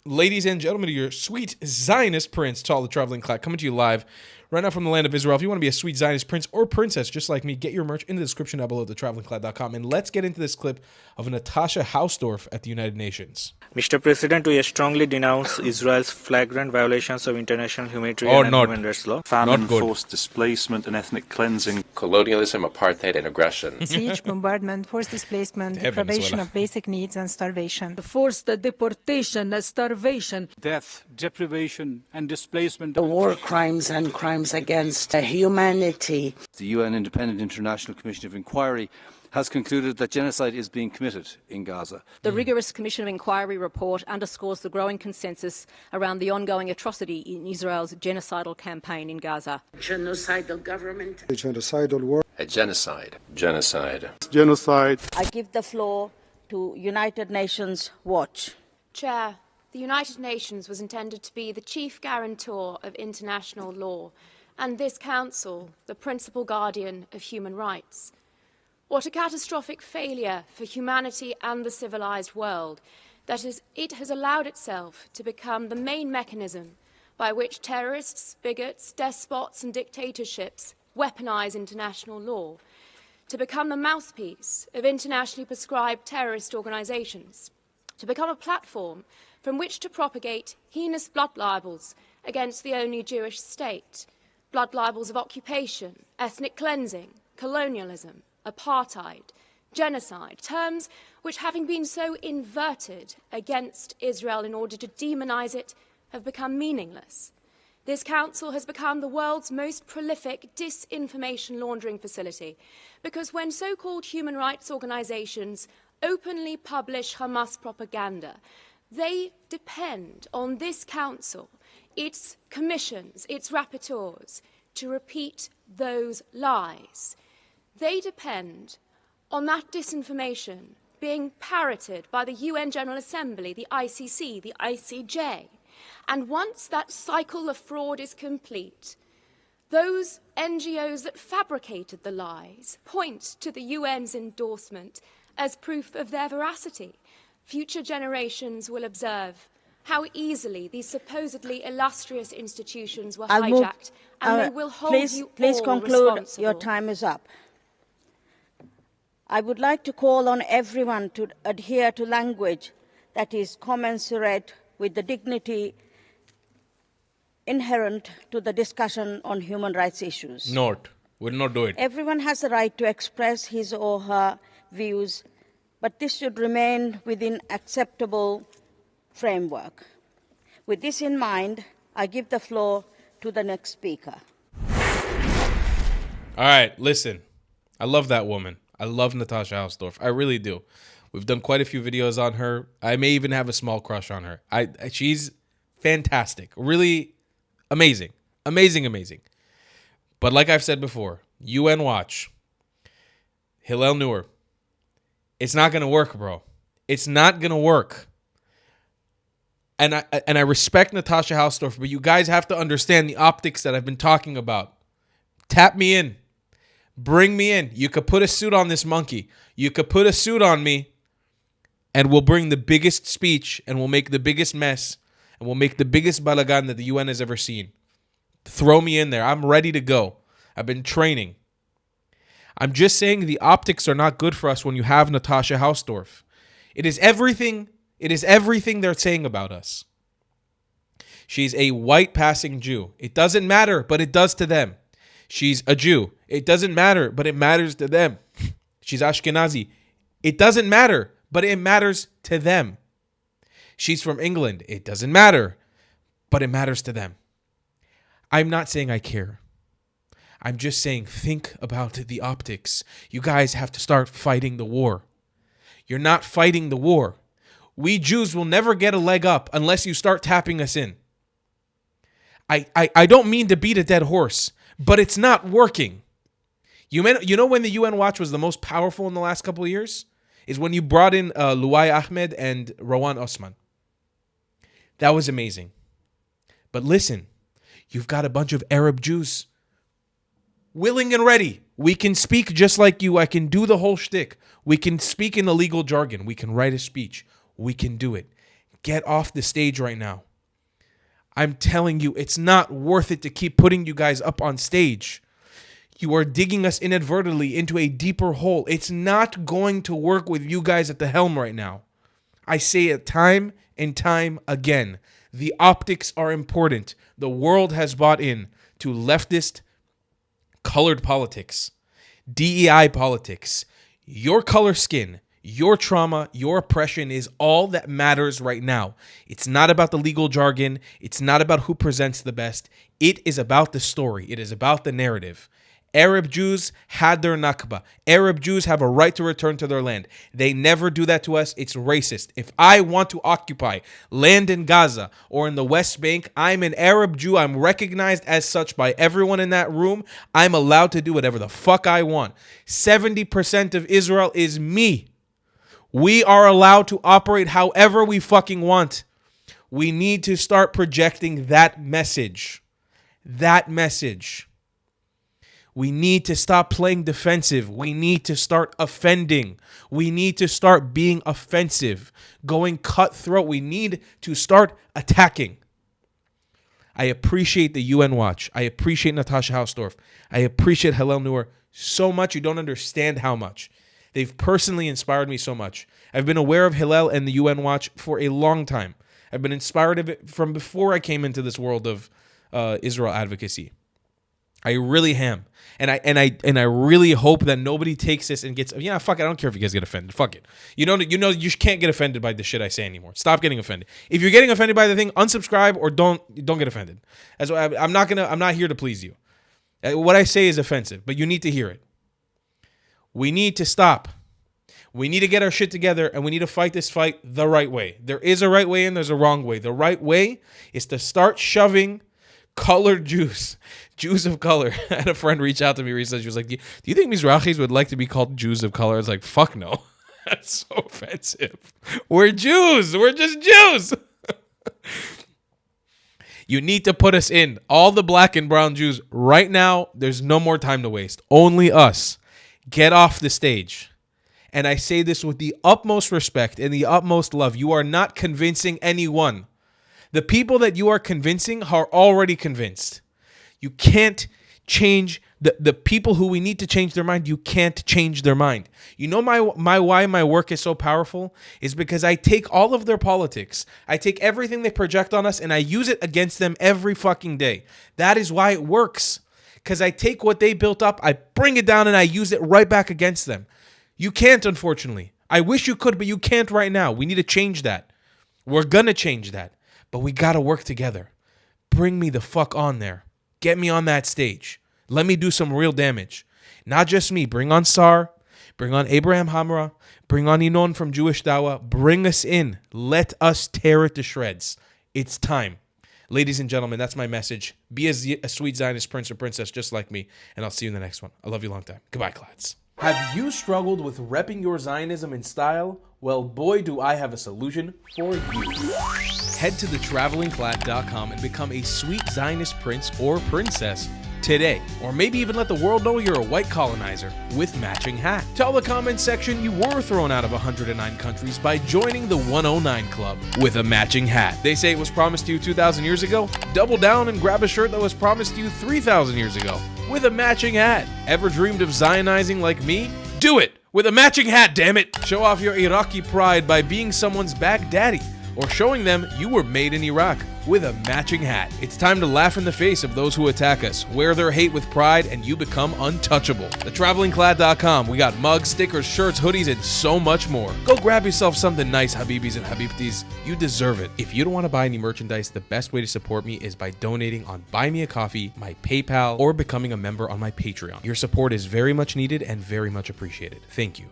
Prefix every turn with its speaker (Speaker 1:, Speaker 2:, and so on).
Speaker 1: Ladies and gentlemen, your sweet Zionist prince, Tall the Traveling Clack, coming to you live right now from the land of Israel. If you want to be a sweet Zionist prince or princess just like me, get your merch in the description down below at thetravelingclad.com. And let's get into this clip of Natasha Hausdorf at the United Nations.
Speaker 2: Mr. President, we strongly denounce Israel's flagrant violations of international humanitarian and human rights law.
Speaker 3: Famine, forced displacement, and ethnic cleansing.
Speaker 4: Colonialism, apartheid, and aggression.
Speaker 5: Siege, bombardment, forced displacement, deprivation of basic needs, and starvation.
Speaker 6: Forced deportation, starvation.
Speaker 7: Death, deprivation, and displacement.
Speaker 8: The war crimes and crimes against humanity.
Speaker 3: The UN Independent International Commission of Inquiry has concluded that genocide is being committed in Gaza.
Speaker 9: The rigorous Commission of Inquiry report underscores the growing consensus around the ongoing atrocity in Israel's genocidal campaign in Gaza.
Speaker 8: Genocidal government.
Speaker 10: A genocidal war.
Speaker 4: A genocide. Genocide.
Speaker 10: Genocide.
Speaker 8: I give the floor to United Nations Watch.
Speaker 11: Chair, the United Nations was intended to be the chief guarantor of international law, and this Council, the principal guardian of human rights. What a catastrophic failure for humanity and the civilized world that it has allowed itself to become the main mechanism by which terrorists, bigots, despots and dictatorships weaponize international law, to become the mouthpiece of internationally prescribed terrorist organizations, to become a platform from which to propagate heinous blood libels against the only Jewish state, blood libels of occupation, ethnic cleansing, colonialism, apartheid, genocide, terms which, having been so inverted against Israel in order to demonize it, have become meaningless. This Council has become the world's most prolific disinformation laundering facility because when so-called human rights organizations openly publish Hamas propaganda, they depend on this Council, its commissions, its rapporteurs, to repeat those lies. They depend on that disinformation being parroted by the UN General Assembly, the ICC, the ICJ. And once that cycle of fraud is complete, those NGOs that fabricated the lies point to the UN's endorsement as proof of their veracity. Future generations will observe how easily these supposedly illustrious institutions were hijacked, and they will hold you
Speaker 8: Please
Speaker 11: all
Speaker 8: conclude.
Speaker 11: responsible.
Speaker 8: Your time is up. I would like to call on everyone to adhere to language that is commensurate with the dignity inherent to the discussion on human rights issues.
Speaker 1: Will not do it.
Speaker 8: Everyone has the right to express his or her views, but this should remain within acceptable framework. With this in mind, I give the floor to the next speaker.
Speaker 1: All right, listen. I love that woman. I love Natasha Hausdorf. I really do. We've done quite a few videos on her. I may even have a small crush on her. She's fantastic. Really amazing. Amazing. But like I've said before, UN Watch, Hillel Neuer, it's not going to work, bro. It's not going to work. And I respect Natasha Hausdorf, but you guys have to understand the optics that I've been talking about. Tap me in. Bring me in. You could put a suit on this monkey. You could put a suit on me, and we'll bring the biggest speech, and we'll make the biggest mess, and we'll make the biggest balagan that the UN has ever seen. Throw me in there. I'm ready to go. I've been training. I'm just saying the optics are not good for us when you have Natasha Hausdorf. It is everything they're saying about us. She's a white passing Jew. It doesn't matter, but it does to them. She's a Jew. It doesn't matter, but it matters to them. She's Ashkenazi. It doesn't matter, but it matters to them. She's from England. It doesn't matter, but it matters to them. I'm not saying I care. I'm just saying think about the optics. You guys have to start fighting the war. You're not fighting the war. We Jews will never get a leg up unless you start tapping us in. I don't mean to beat a dead horse, but it's not working. You know when the UN Watch was the most powerful in the last couple of years? Is when you brought in Luay Ahmed and Rawan Osman. That was amazing. But listen, you've got a bunch of Arab Jews willing and ready. We can speak just like you. I can do the whole shtick. We can speak in the legal jargon. We can write a speech. We can do it. Get off the stage right now. I'm telling you, it's not worth it to keep putting you guys up on stage. You are digging us inadvertently into a deeper hole. It's not going to work with you guys at the helm right now. I say it time and time again. The optics are important. The world has bought in to leftist colored politics, DEI politics. Your color skin, your trauma, your oppression is all that matters right now. It's not about the legal jargon. It's not about who presents the best. It is about the story. It is about the narrative. Arab Jews had their Nakba. Arab Jews have a right to return to their land. They never do that to us. It's racist. If I want to occupy land in Gaza or in the West Bank, I'm an Arab Jew. I'm recognized as such by everyone in that room. I'm allowed to do whatever the fuck I want. 70% of Israel is me. We are allowed to operate however we fucking want. We need to start projecting that message. That message. We need to stop playing defensive. We need to start offending. We need to start being offensive, going cutthroat. We need to start attacking. I appreciate the UN Watch. I appreciate Natasha Hausdorf. I appreciate Hillel Noor so much. You don't understand how much. They've personally inspired me so much. I've been aware of Hillel and the UN Watch for a long time. I've been inspired of it from before I came into this world of Israel advocacy. I really am. And I really hope that nobody takes this and gets, yeah, fuck it. I don't care if you guys get offended. Fuck it. You know you can't get offended by the shit I say anymore. Stop getting offended. If you're getting offended by the thing, unsubscribe or don't get offended. As I'm not here to please you. What I say is offensive, but you need to hear it. We need to stop. We need to get our shit together and we need to fight this fight the right way. There is a right way and there's a wrong way. The right way is to start shoving colored Jews of color. I had a friend reach out to me recently. She was like, do you think Mizrahis would like to be called Jews of color? I was like, fuck no. That's so offensive. We're Jews. We're just Jews. You need to put us in. All the black and brown Jews right now, there's no more time to waste. Only us. Get off the stage. And I say this with the utmost respect and the utmost love. You are not convincing anyone. The people that you are convincing are already convinced. You can't change the people who we need to change their mind. You can't change their mind. You know why my work is so powerful is because I take all of their politics. I take everything they project on us and I use it against them every fucking day. That is why it works. Because I take what they built up, I bring it down and I use it right back against them. You can't, unfortunately. I wish you could, but you can't right now. We need to change that. We're going to change that. But we got to work together. Bring me the fuck on there. Get me on that stage. Let me do some real damage. Not just me. Bring on Sar. Bring on Abraham Hamra. Bring on Inon from Jewish Dawa. Bring us in. Let us tear it to shreds. It's time. Ladies and gentlemen, that's my message. Be a sweet Zionist prince or princess just like me. And I'll see you in the next one. I love you a long time. Goodbye, Clads. Have you struggled with repping your Zionism in style? Well, boy, do I have a solution for you. Head to thetravelingclad.com and become a sweet Zionist prince or princess today. Or maybe even let the world know you're a white colonizer with matching hat. Tell the comments section you were thrown out of 109 countries by joining the 109 Club with a matching hat. They say it was promised to you 2,000 years ago? Double down and grab a shirt that was promised to you 3,000 years ago with a matching hat. Ever dreamed of Zionizing like me? Do it with a matching hat, damn it! Show off your Iraqi pride by being someone's Baghdadi or showing them you were made in Iraq with a matching hat. It's time to laugh in the face of those who attack us. Wear their hate with pride and you become untouchable. TheTravelingClad.com. We got mugs, stickers, shirts, hoodies, and so much more. Go grab yourself something nice, Habibis and Habibtis. You deserve it. If you don't want to buy any merchandise, the best way to support me is by donating on Buy Me a Coffee, my PayPal, or becoming a member on my Patreon. Your support is very much needed and very much appreciated. Thank you.